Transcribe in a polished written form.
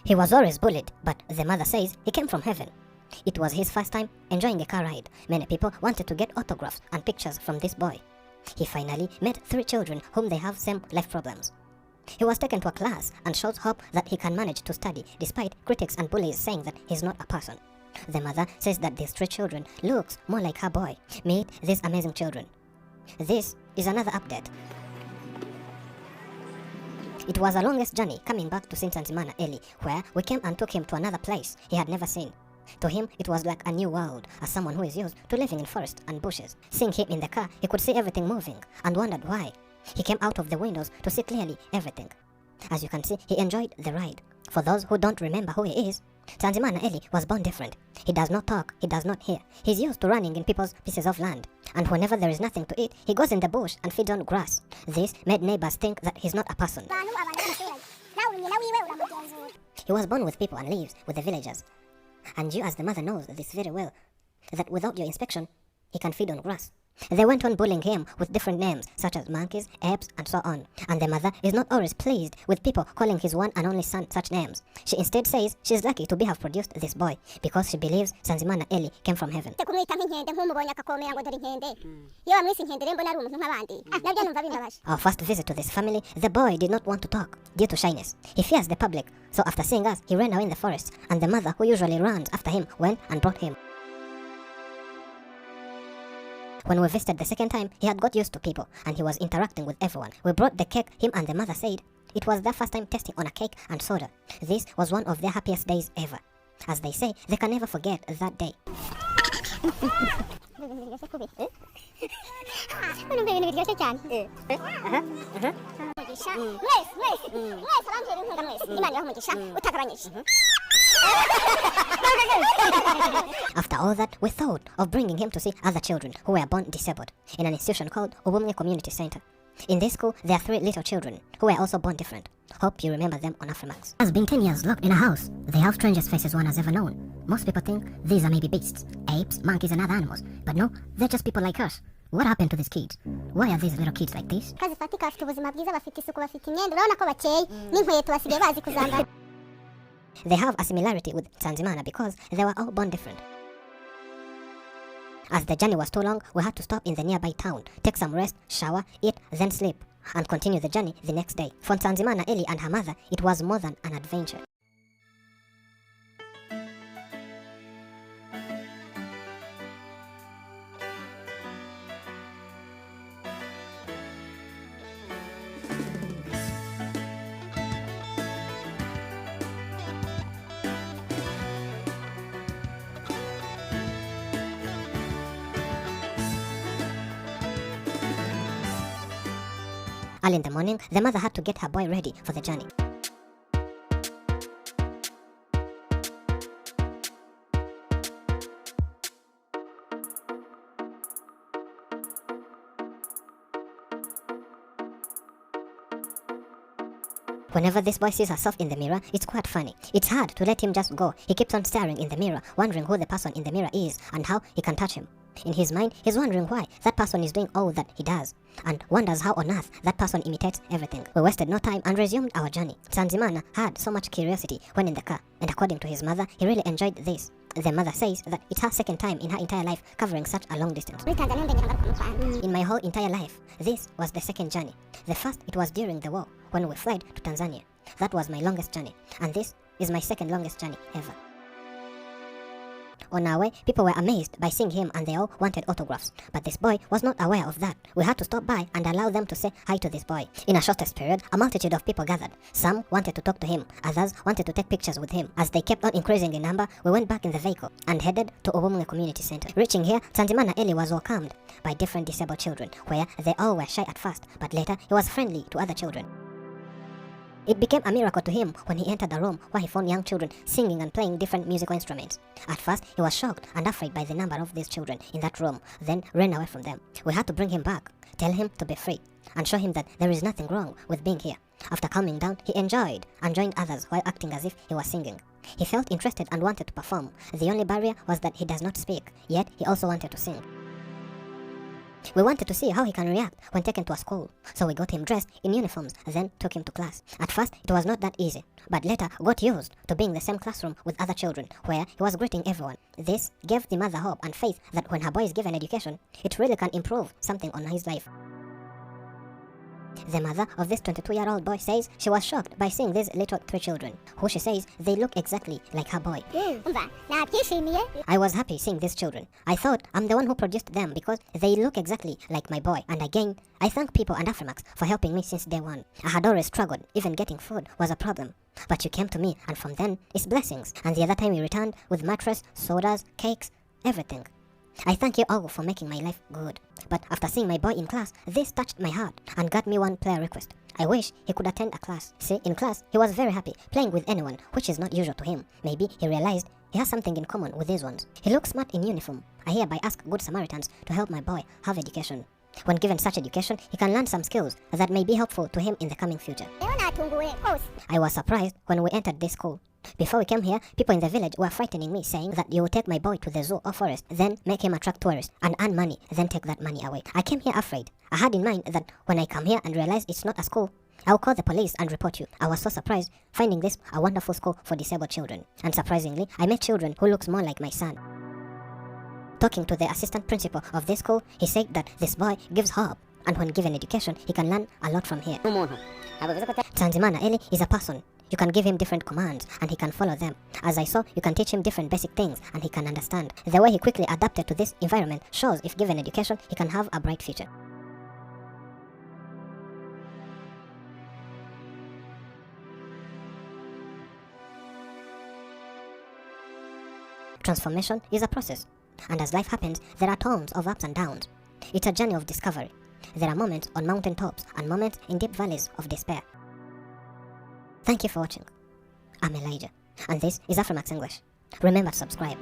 He was always bullied, but the mother says he came from heaven. It was his first time enjoying a car ride. Many people wanted to get autographs and pictures from this boy. He finally met 3 children whom they have same life problems. He was taken to a class and shows hope that he can manage to study despite critics and bullies saying that he's not a person. The mother says that these 3 children looks more like her boy. Meet these amazing children. This is another update. It was a longest journey coming back to Tnzanziana early, where we came and took him to another place he had never seen. To him, it was like a new world, as someone who is used to living in forests and bushes. Seeing him in the car, he could see everything moving, and wondered why. He came out of the windows to see clearly everything. As you can see, he enjoyed the ride. For those who don't remember who he is, Tnzanziana Eli was born different. He does not talk, he does not hear. He's used to running in people's pieces of land. And whenever there is nothing to eat, he goes in the bush and feeds on grass. This made neighbors think that he's not a person. He was born with people and lives with the villagers. And you as the mother knows this very well, that without your inspection, he can feed on grass. They went on bullying him with different names, such as monkeys, apes, and so on. And the mother is not always pleased with people calling his one and only son such names. She instead says she's lucky to have produced this boy, because she believes Tnzanziana Eli came from heaven. Our first visit to this family, the boy did not want to talk, due to shyness. He fears the public, so after seeing us, he ran away in the forest, and the mother, who usually runs after him, went and brought him. When we visited the second time, he had got used to people, and he was interacting with everyone. We brought the cake. Him and the mother said it was their first time tasting on a cake and soda. This was one of their happiest days ever. As they say, they can never forget that day. After all that, we thought of bringing him to see other children who were born disabled in an institution called Ubumwe Community Center. In this school, there are 3 little children who were also born different. Hope you remember them on Afrimax. Has been 10 years locked in a house. They have strangest faces one has ever known. Most people think these are maybe beasts, apes, monkeys and other animals. But no, they're just people like us. What happened to these kids? Why are these little kids like this? They have a similarity with Tnzanziana because they were all born different. As the journey was too long, we had to stop in the nearby town, take some rest, shower, eat, then sleep, and continue the journey the next day. For Tnzanziana Eli and her mother, it was more than an adventure. Early in the morning, the mother had to get her boy ready for the journey. Whenever this boy sees herself in the mirror, it's quite funny. It's hard to let him just go. He keeps on staring in the mirror, wondering who the person in the mirror is and how he can touch him. In his mind, he's wondering why that person is doing all that he does, and wonders how on earth that person imitates everything. We wasted no time and resumed our journey. Tnzanziana had so much curiosity when in the car, and according to his mother, he really enjoyed this. The mother says that it's her second time in her entire life covering such a long distance. In my whole entire life, this was the second journey. The first, it was during the war, when we fled to Tanzania. That was my longest journey, and this is my second longest journey ever. On our way, people were amazed by seeing him and they all wanted autographs. But this boy was not aware of that. We had to stop by and allow them to say hi to this boy. In a shortest period, a multitude of people gathered. Some wanted to talk to him, others wanted to take pictures with him. As they kept on increasing in number, we went back in the vehicle and headed to Ubumwe Community Center. Reaching here, Tnzanziana Eli was welcomed by different disabled children, where they all were shy at first, but later he was friendly to other children. It became a miracle to him when he entered a room where he found young children singing and playing different musical instruments. At first, he was shocked and afraid by the number of these children in that room, then ran away from them. We had to bring him back, tell him to be free. and show him that there is nothing wrong with being here. After calming down, he enjoyed and joined others while acting as if he was singing. He felt interested and wanted to perform. The only barrier was that he does not speak, yet he also wanted to sing. We wanted to see how he can react when taken to a school, so we got him dressed in uniforms, then took him to class. At first, it was not that easy, but later got used to being in the same classroom with other children, where he was greeting everyone. This gave the mother hope and faith that when her boy is given education, it really can improve something on his life. The mother of this 22-year-old boy says she was shocked by seeing these little 3 children, who she says they look exactly like her boy. I was happy seeing these children. I thought I'm the one who produced them because they look exactly like my boy. And again, I thank people and Afrimax for helping me since day one. I had always struggled, even getting food was a problem. But you came to me, and from then, it's blessings. And the other time you returned with mattress, sodas, cakes, everything. I thank you all for making my life good. But after seeing my boy in class, this touched my heart and got me one player request. I wish he could attend a class. See, in class, he was very happy, playing with anyone, which is not usual to him. Maybe he realized he has something in common with these ones. He looks smart in uniform. I hereby ask good Samaritans to help my boy have education. When given such education, he can learn some skills that may be helpful to him in the coming future. I was surprised when we entered this school. Before we came here, people in the village were frightening me, saying that you will take my boy to the zoo or forest, then make him attract tourists and earn money, then take that money away. I came here afraid. I had in mind that when I come here and realize it's not a school, I will call the police and report you. I was so surprised finding this a wonderful school for disabled children. And surprisingly, I met children who looks more like my son. Talking to the assistant principal of this school, he said that this boy gives hope, and when given education, he can learn a lot from here. Tanzimana Eli is a person. You can give him different commands and he can follow them. As I saw, you can teach him different basic things and he can understand. The way he quickly adapted to this environment shows if given education, he can have a bright future. Transformation is a process, and as life happens, there are tons of ups and downs. It's a journey of discovery. There are moments on mountain tops and moments in deep valleys of despair. Thank you for watching. I'm Elijah, and this is Afrimax English. Remember to subscribe.